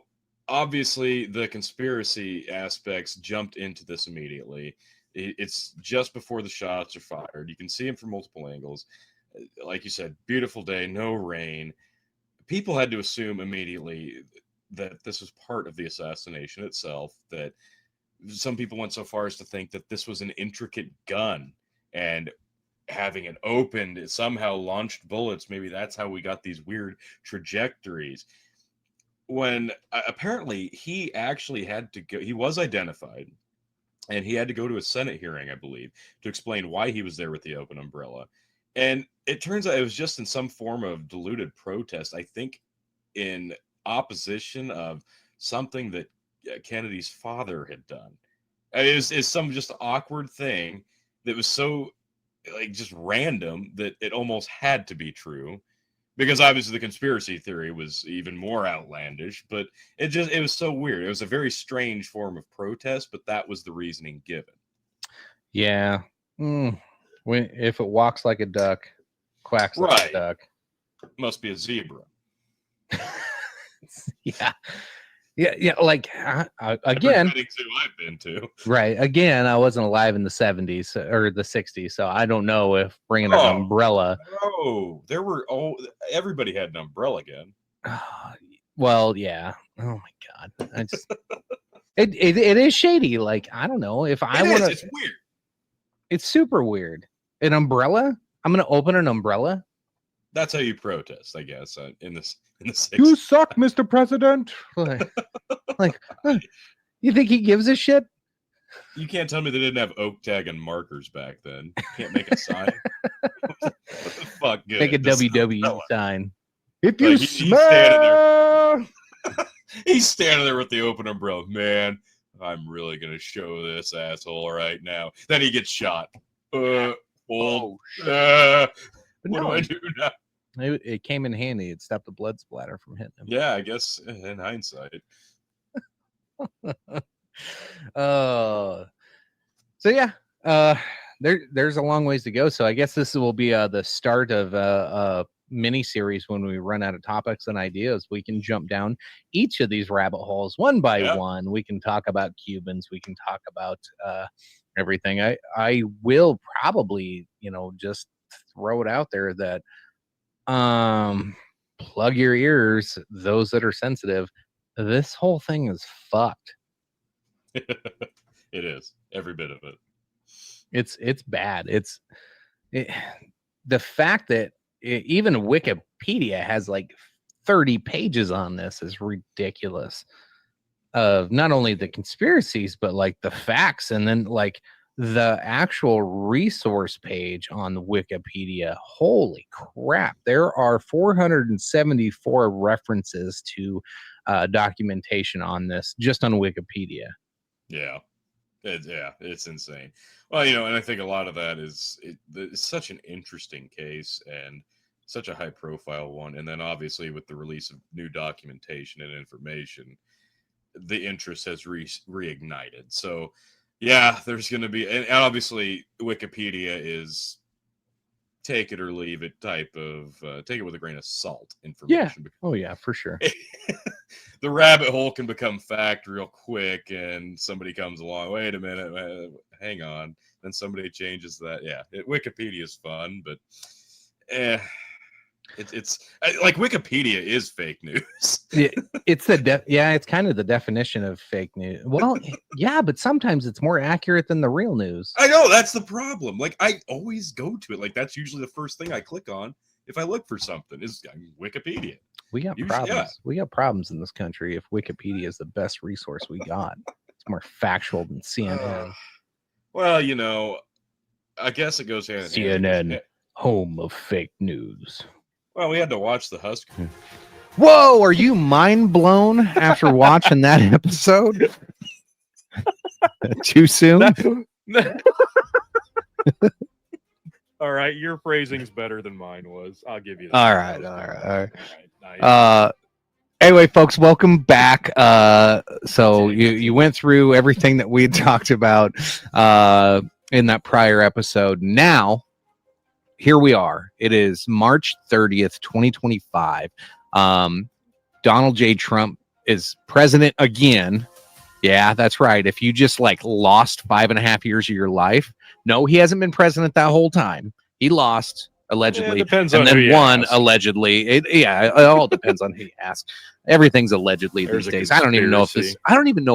obviously, the conspiracy aspects jumped into this immediately. It's just before the shots are fired. You can see him from multiple angles. Like you said, beautiful day, no rain. People had to assume immediately that this was part of the assassination itself, that some people went so far as to think that this was an intricate gun, and having it opened, it somehow launched bullets. Maybe that's how we got these weird trajectories. When apparently he actually had to go, he was identified, and he had to go to a Senate hearing, I believe, to explain why he was there with the open umbrella. And it turns out it was just in some form of diluted protest, I think in opposition of something that Kennedy's father had done. It's some just awkward thing that was so just random that it almost had to be true, because obviously the conspiracy theory was even more outlandish, but it was so weird. It was a very strange form of protest, but that was the reasoning given. Yeah. If it walks like a duck, quacks like Right. a duck. Must be a zebra. Yeah. Yeah. Like Every again, petting zoo I've been to. right. Again, I wasn't alive in the 70s or the 60s, so I don't know if bringing an umbrella. Oh, everybody had an umbrella again. Well, yeah. Oh my God. It is shady. Like, I don't know if I want to. It's weird. It's super weird. An umbrella? I'm going to open an umbrella. That's how you protest, I guess, in the 60s. You suck, Mr. President. Like, you think he gives a shit? You can't tell me they didn't have oak tag and markers back then. You can't make a sign. What the fuck? Good. Make a WWE sign. If Like, you he's standing smell, He's standing there with the open umbrella. Man, I'm really gonna show this asshole right now. Then he gets shot. What do I do now? It came in handy. It stopped the blood splatter from hitting him. Yeah, I guess in hindsight. So yeah, there's a long ways to go. So I guess this will be the start of a mini series. When we run out of topics and ideas, we can jump down each of these rabbit holes one by one. We can talk about Cubans. We can talk about everything. I will probably, just throw it out there that plug your ears, those that are sensitive. This whole thing is fucked. It is, every bit of it. It's bad. The fact that even Wikipedia has like 30 pages on this is ridiculous. Of not only the conspiracies, but like the facts, and then like the actual resource page on Wikipedia. Holy crap. There are 474 references to documentation on this just on Wikipedia. Yeah. It's insane. Well, and I think a lot of that is it's such an interesting case and such a high profile one. And then obviously with the release of new documentation and information, the interest has reignited. So yeah, there's going to be, and obviously Wikipedia is take it or leave it type of take it with a grain of salt information. Yeah. Oh yeah, for sure. The rabbit hole can become fact real quick, and somebody comes along. Wait a minute, hang on. Then somebody changes that. Yeah, Wikipedia is fun, but it's like Wikipedia is fake news. It's it's kind of the definition of fake news. Well, yeah, but sometimes it's more accurate than the real news. I know, that's the problem. Like, I always go to it. Like, that's usually the first thing I click on if I look for something is Wikipedia. We got problems. Yeah. We got problems in this country if Wikipedia is the best resource we got. It's more factual than CNN. Well, I guess it goes hand in hand. CNN, home of fake news. Well, we had to watch the Husker. Whoa, are you mind blown after watching that episode? Too soon? All right, your phrasing's better than mine was. I'll give you that. All right. Nice. Anyway, folks, welcome back. So you went through everything that we had talked about in that prior episode. Now, here we are. It is March 30th, 2025. Donald J. Trump is president again. Yeah, that's right. If you just lost 5.5 years of your life, no, he hasn't been president that whole time. He lost allegedly, and then won allegedly. It all depends on who you ask. Everything's allegedly these days. I don't even know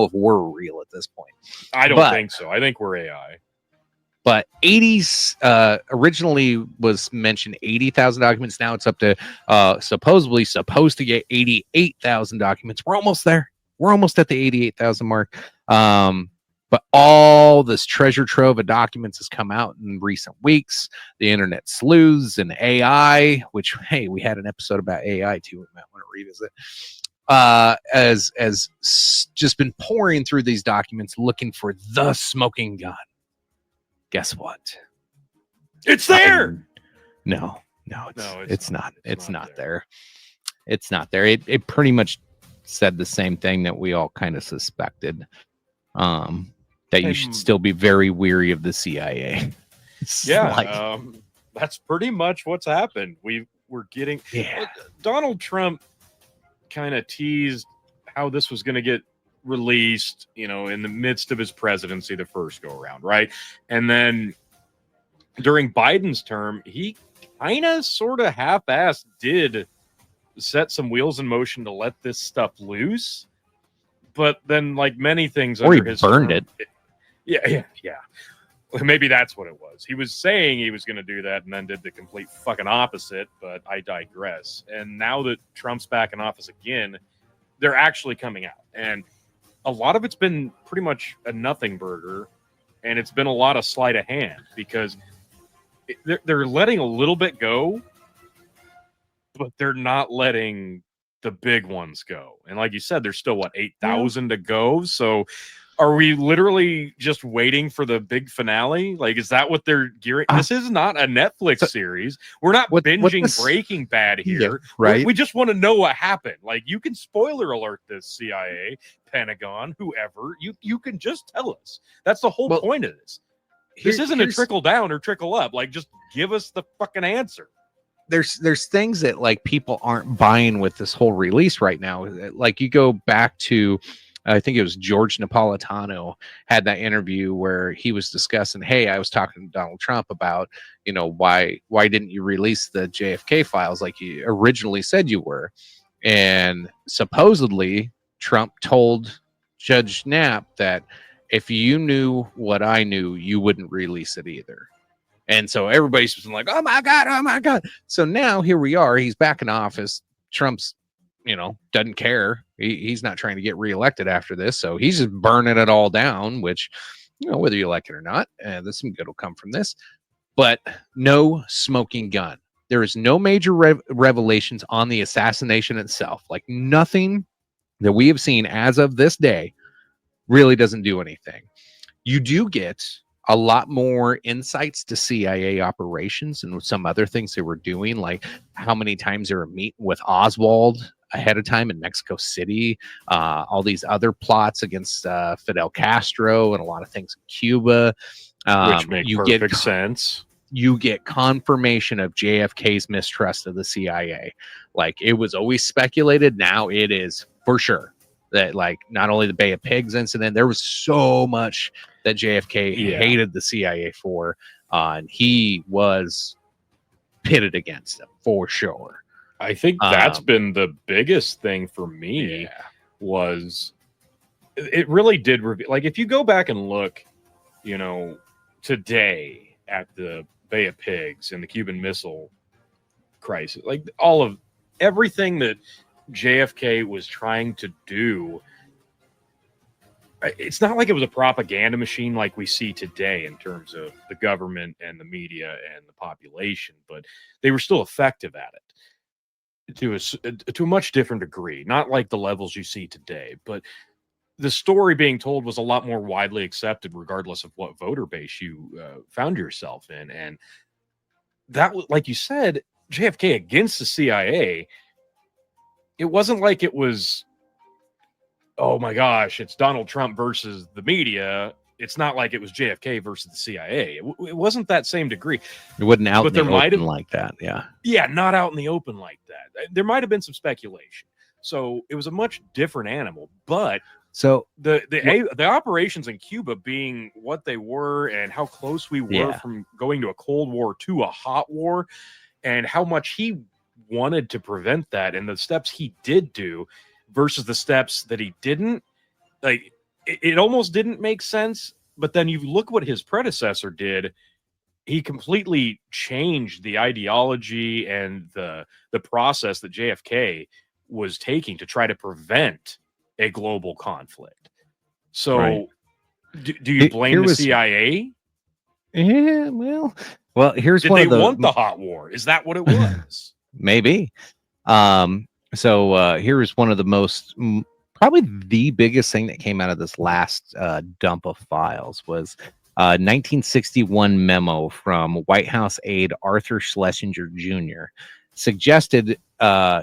if we're real at this point. I don't think so. I think we're AI. But 80s originally was mentioned 80,000 documents. Now it's up to supposedly supposed to get 88,000 documents. We're almost there. We're almost at the 88,000 mark. But all this treasure trove of documents has come out in recent weeks. The internet sleuths and AI, which, hey, we had an episode about AI too. We might want to revisit. As just been pouring through these documents looking for the smoking gun. Guess what? It's there. No, it's not. It's not there. It's not there. It pretty much said the same thing that we all kind of suspected. that you should still be very weary of the CIA. Yeah, that's pretty much what's happened. We're getting Donald Trump kind of teased how this was going to get released, in the midst of his presidency the first go around, right? And then during Biden's term, he kind of sort of half-assed did set some wheels in motion to let this stuff loose. But then, like many things or under he his burned term, it. Yeah. Maybe that's what it was. He was saying he was going to do that and then did the complete fucking opposite, but I digress. And now that Trump's back in office again, they're actually coming out. And a lot of it's been pretty much a nothing burger, and it's been a lot of sleight of hand because they're letting a little bit go, but they're not letting the big ones go. And like you said, there's still, 8,000 to go? So are we literally just waiting for the big finale? Like, is that what they're gearing? This is not a Netflix series. We're not binging Breaking Bad here. Yeah, right. We just want to know what happened. Like, you can spoiler alert this, CIA, Pentagon, whoever. You can just tell us. That's the whole point of this. This isn't a trickle down or trickle up. Like, just give us the fucking answer. There's things that like people aren't buying with this whole release right now. Like you go back to, I think it was George Napolitano had that interview where he was discussing, hey, I was talking to Donald Trump about, why didn't you release the JFK files like you originally said you were? And supposedly Trump told Judge Knapp that if you knew what I knew, you wouldn't release it either. And so everybody's just like, oh my God. So now here we are. He's back in office. Trump's, doesn't care. He's not trying to get reelected after this. So he's just burning it all down, which, whether you like it or not, there's some good will come from this. But no smoking gun. There is no major revelations on the assassination itself. Like nothing that we have seen as of this day really doesn't do anything. You do get a lot more insights to CIA operations and some other things they were doing, like how many times they were meeting with Oswald ahead of time in Mexico City, all these other plots against Fidel Castro and a lot of things in Cuba. Which make perfect sense. You get confirmation of JFK's mistrust of the CIA. Like it was always speculated. Now it is for sure that like not only the Bay of Pigs incident, there was so much that JFK hated the CIA for, and he was pitted against them for sure. I think that's been the biggest thing for me was it really did reveal. Like if you go back and look, today at the Bay of Pigs and the Cuban Missile Crisis, like all of everything that JFK was trying to do, it's not like it was a propaganda machine like we see today in terms of the government and the media and the population, but they were still effective at it to a much different degree, not like the levels you see today, but the story being told was a lot more widely accepted regardless of what voter base you found yourself in. And that, like you said, JFK against the CIA, it wasn't like it was, oh my gosh, it's Donald Trump versus the media. It's not like it was JFK versus the CIA. It wasn't that same degree. It wasn't out in the open like that. Yeah. Yeah, not out in the open like that. There might have been some speculation. So it was a much different animal. But so the operations in Cuba being what they were and how close we were from going to a Cold War to a hot war and how much he wanted to prevent that and the steps he did do versus the steps that he didn't, like it almost didn't make sense. But then you look what his predecessor did. He completely changed the ideology and the process that JFK was taking to try to prevent a global conflict. So do you blame the CIA? Yeah, well, here's did one they of the want the hot war? Is that what it was? Maybe. So here's one of the most, probably the biggest thing that came out of this last dump of files was 1961 memo from White House aide Arthur Schlesinger Jr. suggested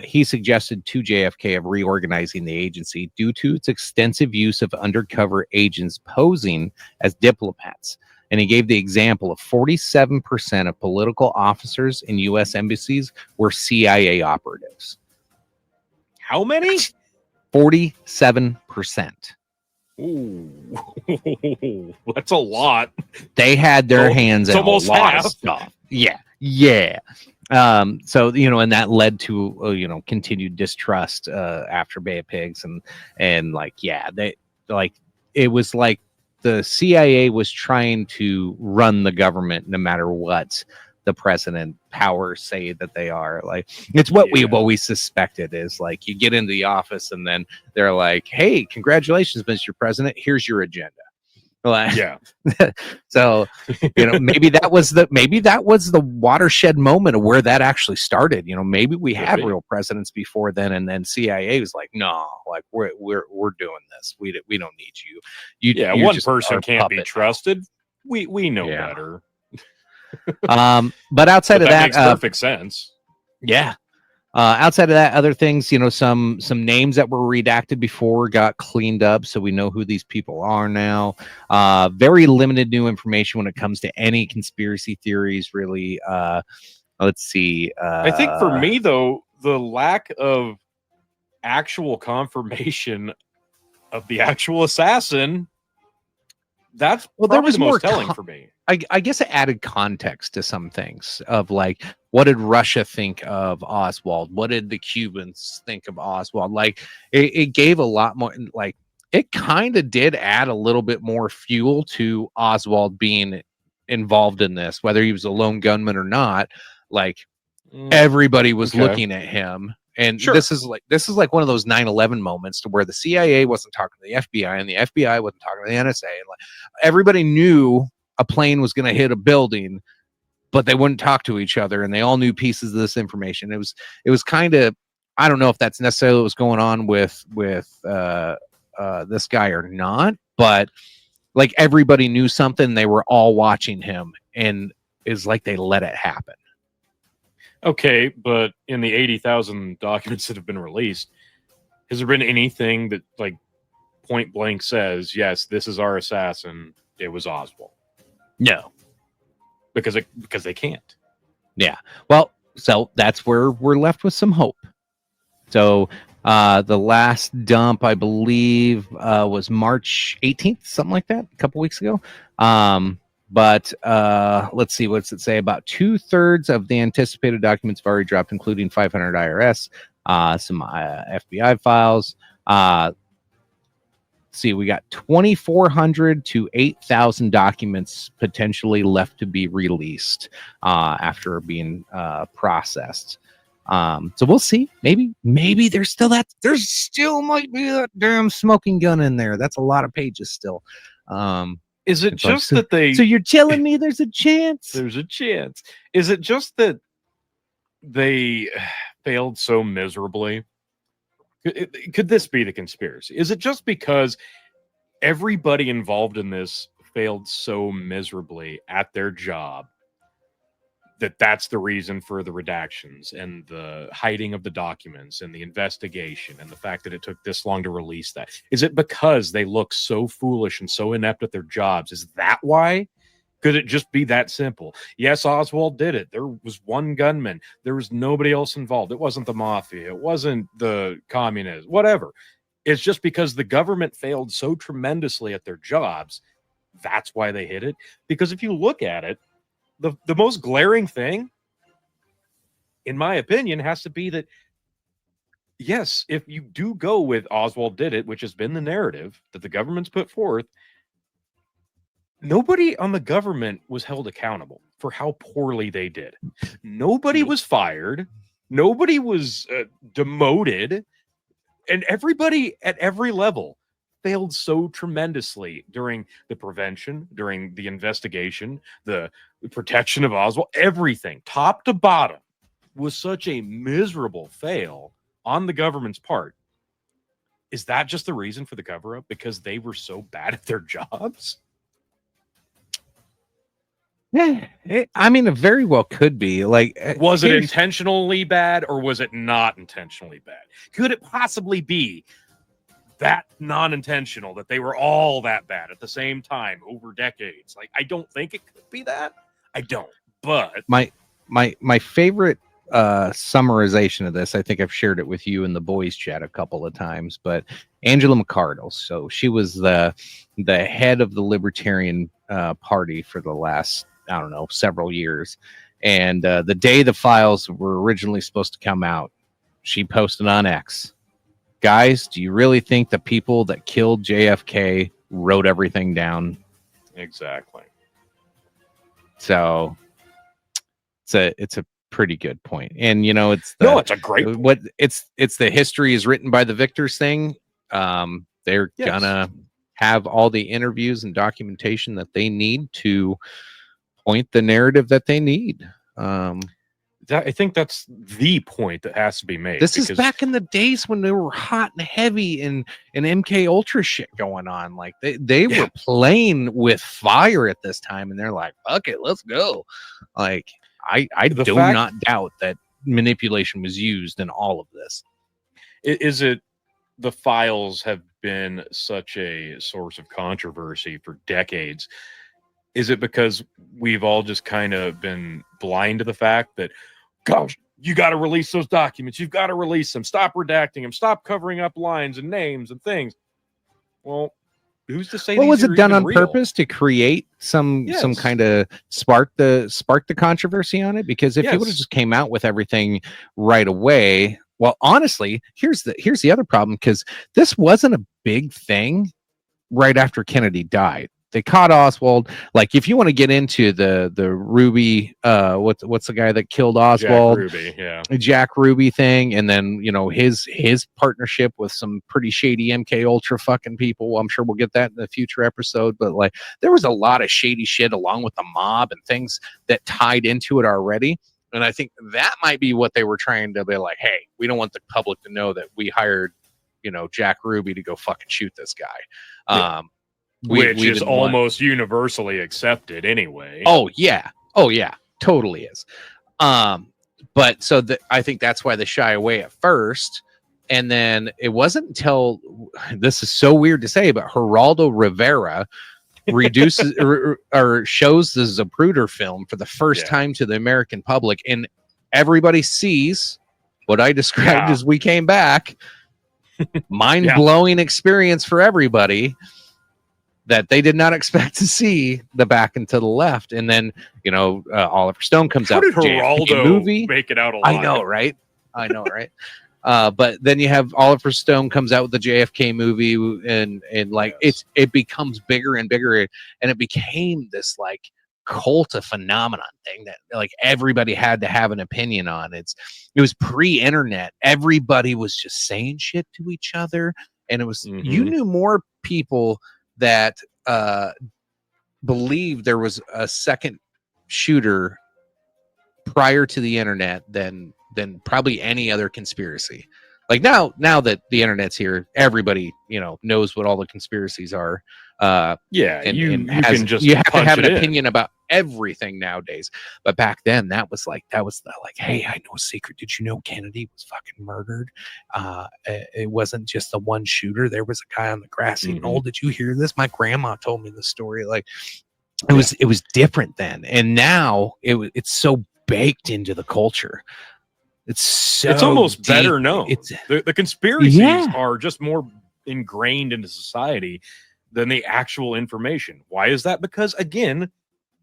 he suggested to JFK of reorganizing the agency due to its extensive use of undercover agents posing as diplomats. And he gave the example of 47% of political officers in U.S. embassies were CIA operatives. How many? 47%. Ooh, that's a lot. They had their hands It's in a almost lot of half. stuff. Yeah. So and that led to continued distrust after Bay of Pigs, and it was like the CIA was trying to run the government no matter what the president powers say that they are. Like, it's what we've always suspected, is like you get into the office and then they're like, hey, congratulations, Mr. President, here's your agenda. Like, Yeah. So maybe that was the watershed moment of where that actually started. Maybe we had real presidents before then, and then CIA was like, no, like we're doing this. We don't need you. You're One just person can't be puppet. trusted. We know better. But outside of that, makes perfect sense. Yeah. Outside of that, other things, some names that were redacted before got cleaned up, so we know who these people are now. Very limited new information when it comes to any conspiracy theories, really. Let's see. I think for me, though, the lack of actual confirmation of the actual assassin, that's there was the most more telling for me. I guess it added context to some things of like, what did Russia think of Oswald? What did the Cubans think of Oswald? Like, it gave a lot more, like, it kind of did add a little bit more fuel to Oswald being involved in this, whether he was a lone gunman or not. Like, everybody was looking at him. And this is like one of those 9/11 moments to where the CIA wasn't talking to the FBI and the FBI wasn't talking to the NSA. And like, everybody knew a plane was going to hit a building, but they wouldn't talk to each other, and they all knew pieces of this information. It was kind of, I don't know if that's necessarily what was going on with this guy or not, but like, everybody knew something. They were all watching him, and it's like they let it happen. Okay, but in the 80,000 documents that have been released, has there been anything that, like, point blank says, yes, this is our assassin, it was Oswald? No. Because they can't. Yeah. Well, so that's where we're left with some hope. So the last dump, I believe, was March 18th, something like that, a couple weeks ago. But let's see, what's it say? About 2/3 of the anticipated documents have already dropped, including 500 IRS, some FBI files. See, we got 2,400 to 8,000 documents potentially left to be released after being processed. So we'll see. Maybe there's still might be that damn smoking gun in there. That's a lot of pages still. Is it just that they... So you're telling me there's a chance? There's a chance. Is it just that they failed so miserably? Could this be the conspiracy? Is it just because everybody involved in this failed so miserably at their job that's the reason for the redactions and the hiding of the documents and the investigation and the fact that it took this long to release that? Is it because they look so foolish and so inept at their jobs? Is that why? Could it just be that simple? Yes, Oswald did it. There was one gunman. There was nobody else involved. It wasn't the mafia. It wasn't the communists, whatever. It's just because the government failed so tremendously at their jobs. That's why they hid it. Because if you look at it, the most glaring thing, in my opinion, has to be that, yes, if you do go with Oswald did it, which has been the narrative that the government's put forth, nobody on the government was held accountable for how poorly they did. Nobody was fired. Nobody was demoted. And everybody at every level failed so tremendously during the prevention, during the investigation, the protection of Oswald. Everything, top to bottom, was such a miserable fail on the government's part. Is that just the reason for the cover-up? Because they were so bad at their jobs? Yeah, I mean, it very well could be. Like, Was it intentionally bad or was it not intentionally bad? Could it possibly be that non-intentional, that they were all that bad at the same time over decades? Like, I don't think it could be that. I don't. But my favorite summarization of this, I think I've shared it with you in the boys chat a couple of times, but Angela McArdle. So she was the head of the Libertarian Party for the last, I don't know, several years. And the day the files were originally supposed to come out, she posted on X, guys, do you really think the people that killed JFK wrote everything down? exactly. So it's a pretty good point. And it's it's a great point. what it's the history is written by the victors thing. They're Yes. gonna have all the interviews and documentation that they need to point the narrative that they need. I think that's the point that has to be made. This is back in the days when they were hot and heavy and MK Ultra shit going on. Like they were playing with fire at this time, and they're like, "Fuck it, let's go." Like I do not doubt that manipulation was used in all of this. Is it the files have been such a source of controversy for decades? Is it because we've all just kind of been blind to the fact that, gosh, you got to release those documents. You've got to release them. Stop redacting them. Stop covering up lines and names and things. Well, who's to say? Well, was it done on real? purpose to create some kind of spark the controversy on it? Because if you would have just came out with everything right away, well, honestly, here's the other problem, because this wasn't a big thing right after Kennedy died. They caught Oswald. Like, if you want to get into the Ruby, what's the guy that killed Oswald? Jack Ruby thing, and then his partnership with some pretty shady MK Ultra fucking people. I'm sure we'll get that in the future episode. But like, there was a lot of shady shit along with the mob and things that tied into it already. And I think that might be what they were trying to be like, hey, we don't want the public to know that we hired, Jack Ruby to go fucking shoot this guy. Which is almost universally accepted anyway. Oh yeah, totally is. But so I think that's why they shy away at first, and then it wasn't until, this is so weird to say, but Geraldo Rivera reduces or shows the Zapruder film for the first time to the American public, and everybody sees what I described as We Came Back. Mind-blowing experience for everybody that they did not expect to see, the back and to the left. And then, Oliver Stone comes out with the JFK movie. Make it out alive? I know, right? But then you have Oliver Stone comes out with the JFK movie, and like it becomes bigger and bigger, and it became this like cult of phenomenon thing that like everybody had to have an opinion on. It was pre-internet. Everybody was just saying shit to each other, and it was you knew more people that believed there was a second shooter prior to the internet than probably any other conspiracy. Like now that the internet's here, everybody knows what all the conspiracies are. You have to have an opinion about everything nowadays. But back then, that was the like, hey, I know a secret. Did you know Kennedy was fucking murdered? It wasn't just the one shooter. There was a guy on the grassy knoll. Did you hear this? My grandma told me the story. Like it was different then, and now it's so baked into the culture. It's almost better known. The conspiracies are just more ingrained into society than the actual information. Why is that? Because again,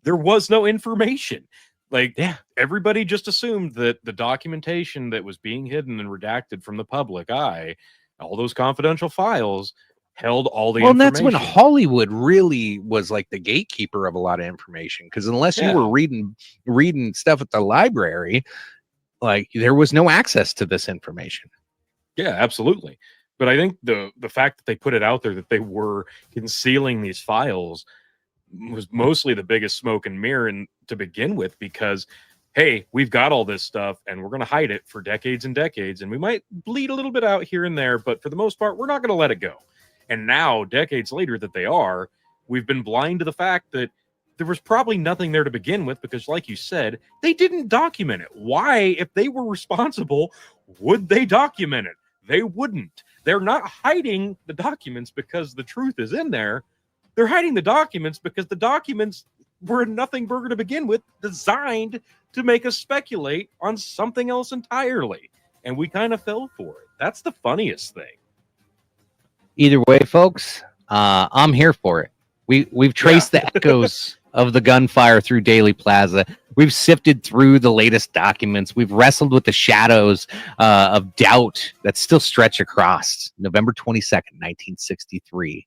there was no information. Like everybody just assumed that the documentation that was being hidden and redacted from the public eye, all those confidential files, held all the information. Well, that's when Hollywood really was like the gatekeeper of a lot of information. Because unless you were reading stuff at the library, like there was no access to this information. Yeah, absolutely. But I think the fact that they put it out there that they were concealing these files was mostly the biggest smoke and mirror to begin with, because hey, we've got all this stuff and we're going to hide it for decades and decades, and we might bleed a little bit out here and there, but for the most part, we're not going to let it go. And now, decades later that we've been blind to the fact that there was probably nothing there to begin with because, like you said, they didn't document it. Why, if they were responsible, would they document it? They wouldn't. They're not hiding the documents because the truth is in there. They're hiding the documents because the documents were a nothing burger to begin with, designed to make us speculate on something else entirely. And we kind of fell for it. That's the funniest thing. Either way, folks, I'm here for it. We've traced the echoes of the gunfire through Daley Plaza. We've sifted through the latest documents. We've wrestled with the shadows of doubt that still stretch across November 22nd, 1963.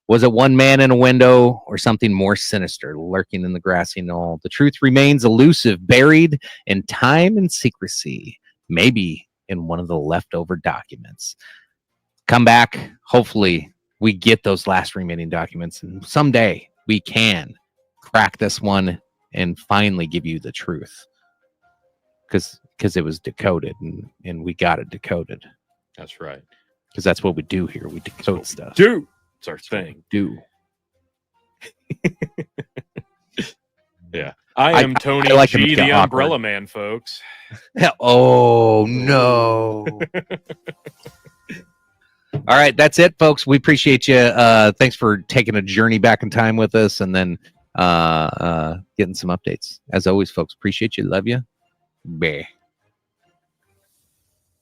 Was it one man in a window or something more sinister lurking in the grassy knoll? The truth remains elusive, buried in time and secrecy, maybe in one of the leftover documents. Come back. Hopefully we get those last remaining documents, and someday we can crack this one and finally give you the truth, because it was decoded, and we got it decoded. That's right. Because that's what we do here. We decode stuff. Dude, it's our thing. Do. Yeah. I am Tony like to G, make it the awkward. Umbrella Man, folks. Oh no. All right, that's it, folks. We appreciate you. Thanks for taking a journey back in time with us, and then getting some updates. As always, folks, appreciate you. Love you. Bye.